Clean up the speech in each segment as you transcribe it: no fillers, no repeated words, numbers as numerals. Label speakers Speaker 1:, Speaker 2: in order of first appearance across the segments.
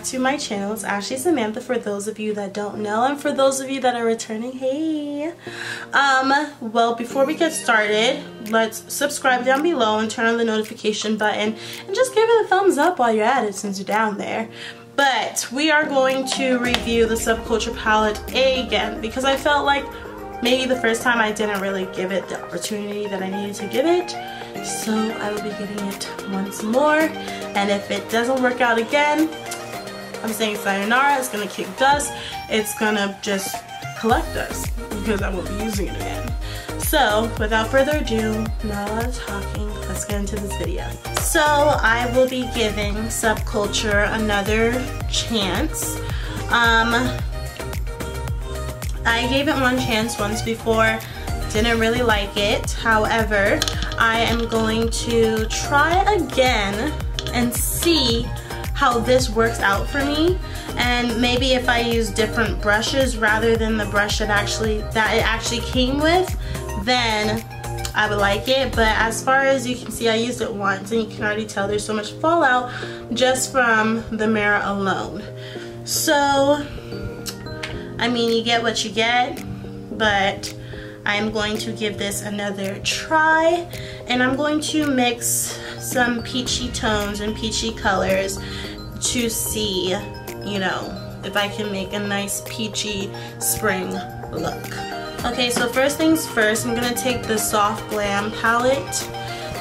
Speaker 1: back to my channel. It's Ashley Samantha for those of you that don't know, and for those of you that are returning, hey. Well, before we get started, let's subscribe down below and turn on the notification button and just give it a thumbs up while you're at it since you're down there. But we are going to review the Subculture palette again because I felt like maybe the first time I didn't really give it the opportunity that I needed to give it. So I will be giving it once more, and if it doesn't work out again, I'm saying sayonara. It's gonna kick dust. It's gonna just collect dust because I won't be using it again. So without further ado, not a lot of talking, let's get into this video. So I will be giving Subculture another chance. I gave it one chance once before, didn't really like it. However, I am going to try again and see how this works out for me, and maybe if I use different brushes rather than the brush that it actually came with, then I would like it. But as far as you can see, I used it once and you can already tell there's so much fallout just from the mirror alone. So I mean, you get what you get, but I'm going to give this another try, and I'm going to mix some peachy tones and peachy colors to see, you know, if I can make a nice peachy spring look. Okay, so first things first, I'm gonna take the Soft Glam palette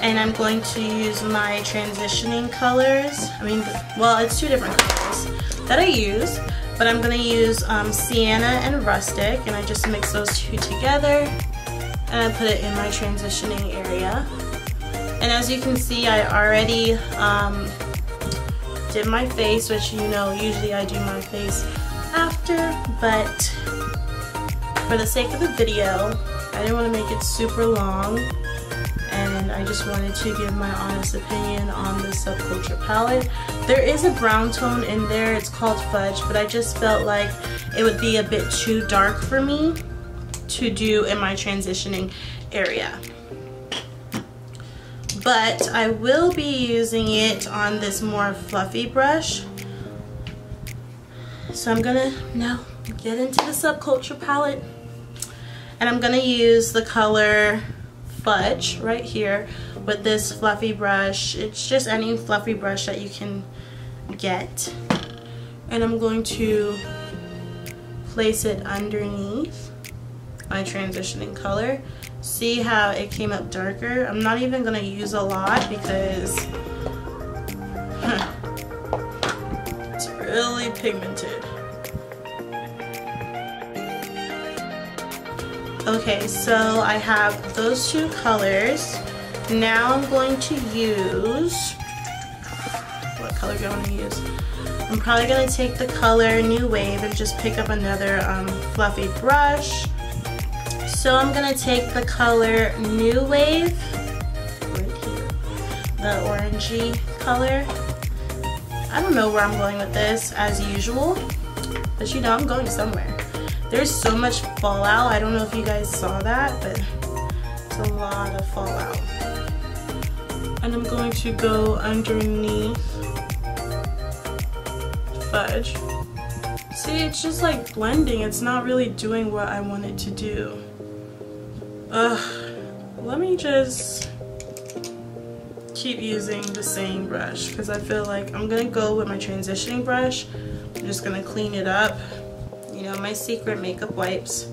Speaker 1: and I'm going to use my transitioning colors. Well, it's two different colors that I use, but I'm gonna use Sienna and Rustic, and I just mix those two together and I put it in my transitioning area. And as you can see, I already did my face, which, you know, usually I do my face after, but for the sake of the video, I didn't want to make it super long, and I just wanted to give my honest opinion on the Subculture palette. There is a brown tone in there, it's called Fudge, but I just felt like it would be a bit too dark for me to do in my transitioning area. But I will be using it on this more fluffy brush. So I'm gonna now get into the Subculture palette, and I'm gonna use the color Fudge right here with this fluffy brush. It's just any fluffy brush that you can get, and I'm going to place it underneath my transitioning color. See how it came up darker? I'm not even gonna use a lot because it's really pigmented. Okay, so I have those two colors. Now I'm going to use, what color do I want to use? I'm probably going to take the color New Wave and just pick up another fluffy brush. So I'm going to take the color New Wave, right here, the orangey color. I don't know where I'm going with this as usual, but you know I'm going somewhere. There's so much fallout. I don't know if you guys saw that, but it's a lot of fallout. And I'm going to go underneath Fudge. See, it's just like blending. It's not really doing what I want it to do. Let me just keep using the same brush because I feel like I'm gonna go with my transitioning brush. I'm just gonna clean it up. You know, my secret makeup wipes.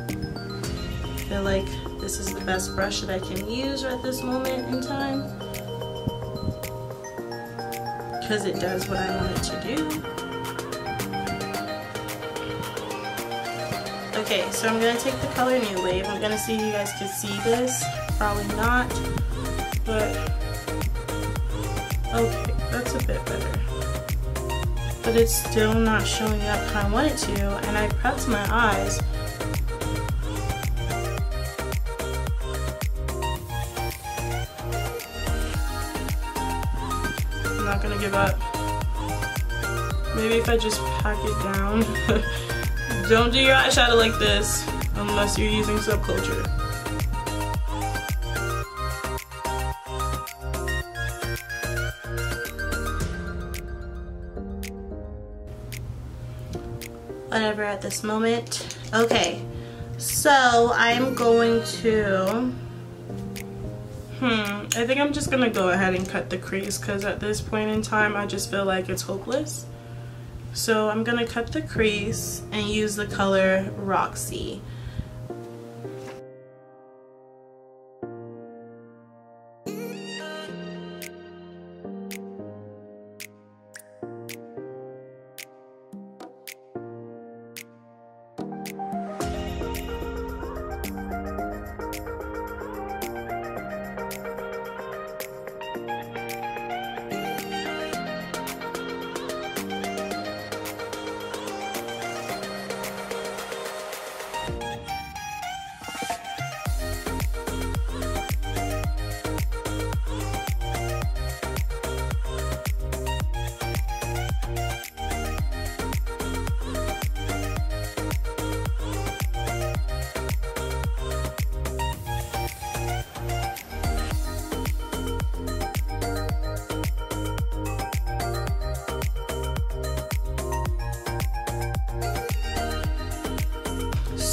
Speaker 1: I feel like this is the best brush that I can use at this moment in time because it does what I want it to do. Okay, so I'm going to take the color New Wave. I'm going to see if you guys can see this. Probably not, but okay, that's a bit better. But it's still not showing up how I want it to, and I prepped my eyes. I'm not gonna give up. Maybe if I just pack it down. Don't do your eyeshadow like this unless you're using Subculture. whatever at this moment. Okay, so I'm going to I think I'm just gonna go ahead and cut the crease, because at this point in time I just feel like it's hopeless. So I'm gonna cut the crease and use the color Roxy.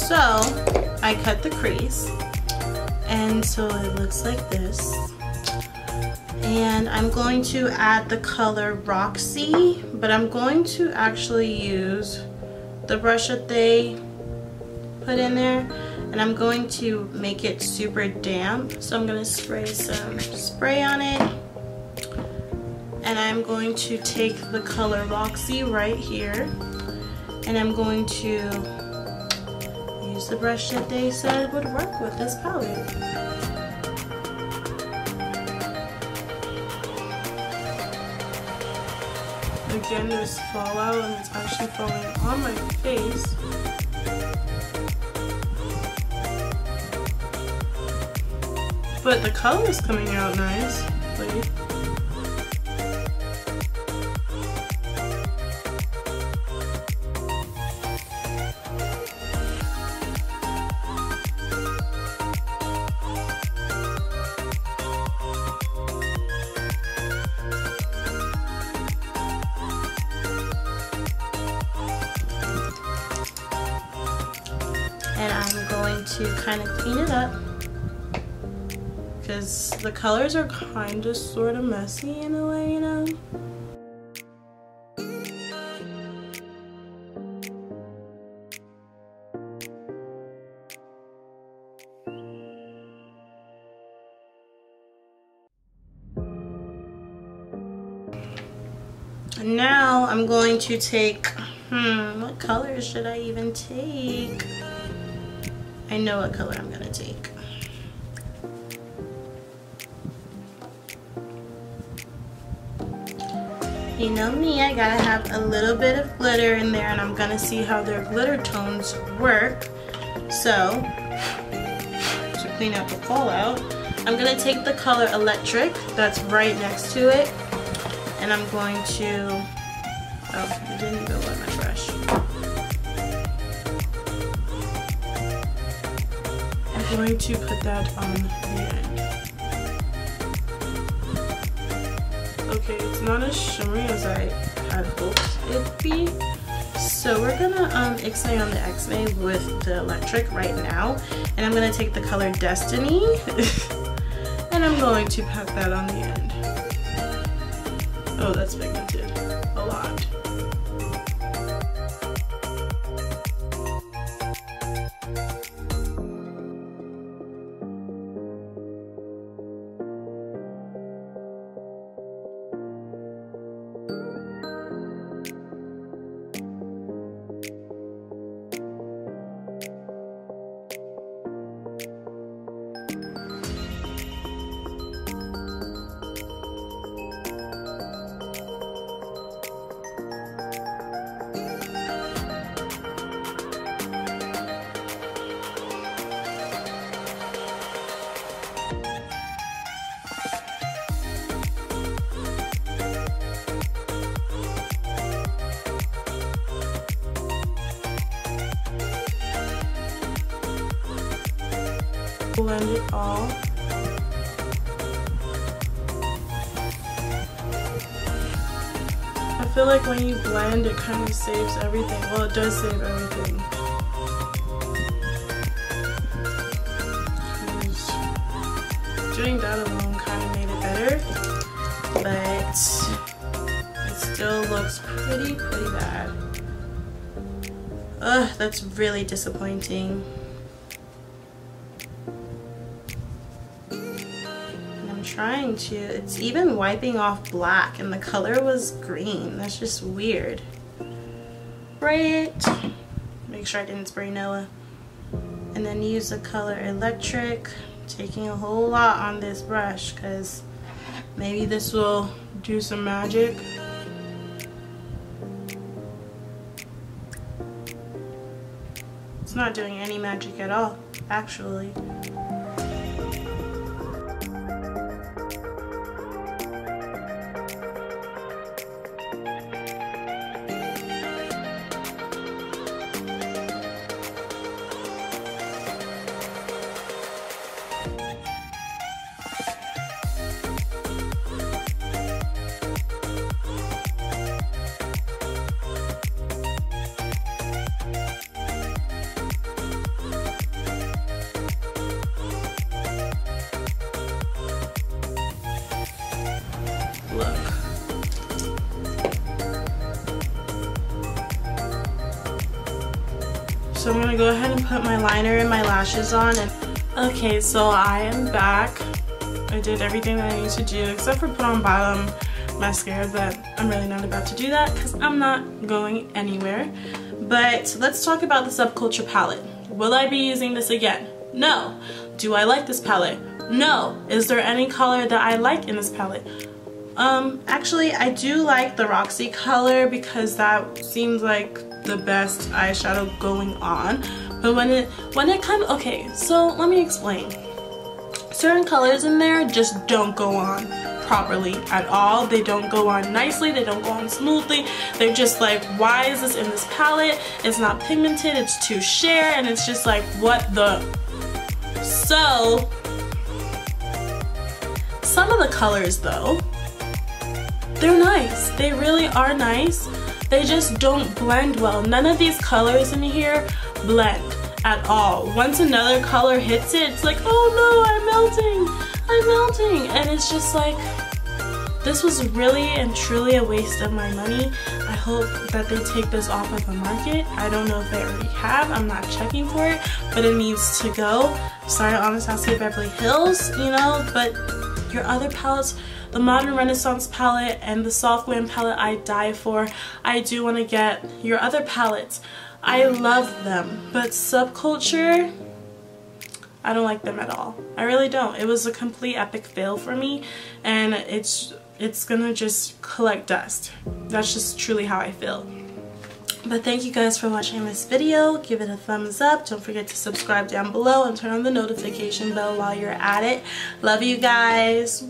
Speaker 1: So I cut the crease, and so it looks like this. And I'm going to add the color Roxy, but I'm going to actually use the brush that they put in there, and I'm going to make it super damp. So I'm going to spray some spray on it, and I'm going to take the color Roxy right here, and I'm going to use the brush that they said would work with this palette. Again, there's fallout and it's actually falling on my face. But the color is coming out nicely. And I'm going to kind of clean it up because the colors are kind of sort of messy in a way, you know? And now I'm going to take, what color should I even take? I know what color I'm gonna take. You know me, I gotta have a little bit of glitter in there, and I'm gonna see how their glitter tones work. So, to clean out the fallout, I'm gonna take the color Electric that's right next to it, and I'm going to, oh, I didn't go with my brush. I'm going to put that on the end. Okay, it's not as shimmery as I had hoped it'd be. So we're gonna ixnay on the X-May with the Electric right now. And I'm gonna take the color Destiny and I'm going to pack that on the end. Oh, that's pigmented. A lot. Blend it all. I feel like when you blend, it kind of saves everything. Well, it does save everything. Doing that alone kind of made it better, but it still looks pretty bad. Ugh, that's really disappointing. And I'm trying to, it's even wiping off black and the color was green. That's just weird. Spray it. Make sure I didn't spray Noah. And then use the color Electric. Taking a whole lot on this brush because maybe this will do some magic. It's not doing any magic at all, actually. Look. So I'm gonna go ahead and put my liner and my lashes on. And okay, so I am back. I did everything that I need to do except for put on bottom mascara, but I'm really not about to do that because I'm not going anywhere. But let's talk about the Subculture palette. Will I be using this again? No. Do I like this palette? No. Is there any color that I like in this palette? Actually, I do like the Roxy color because that seems like the best eyeshadow going on. But when it comes, okay, so let me explain. Certain colors in there just don't go on properly at all. They don't go on nicely, they don't go on smoothly. They're just like, why is this in this palette? It's not pigmented, it's too sheer, and it's just like, what the? So, some of the colors though, they're nice. They really are nice. They just don't blend well. None of these colors in here blend at all. Once another color hits it, it's like, oh no, I'm melting. And it's just like, this was really and truly a waste of my money. I hope that they take this off of the market. I don't know if they already have. I'm not checking for it, but it needs to go. Sorry, Anastasia Beverly Hills, you know, but your other palettes, the Modern Renaissance palette and the Soft Glam palette, I die for. I do want to get your other palettes. I love them, but Subculture, I don't like them at all. I really don't. It was a complete epic fail for me, and it's gonna just collect dust. That's just truly how I feel. But thank you guys for watching this video. Give it a thumbs up. Don't forget to subscribe down below and turn on the notification bell while you're at it. Love you guys.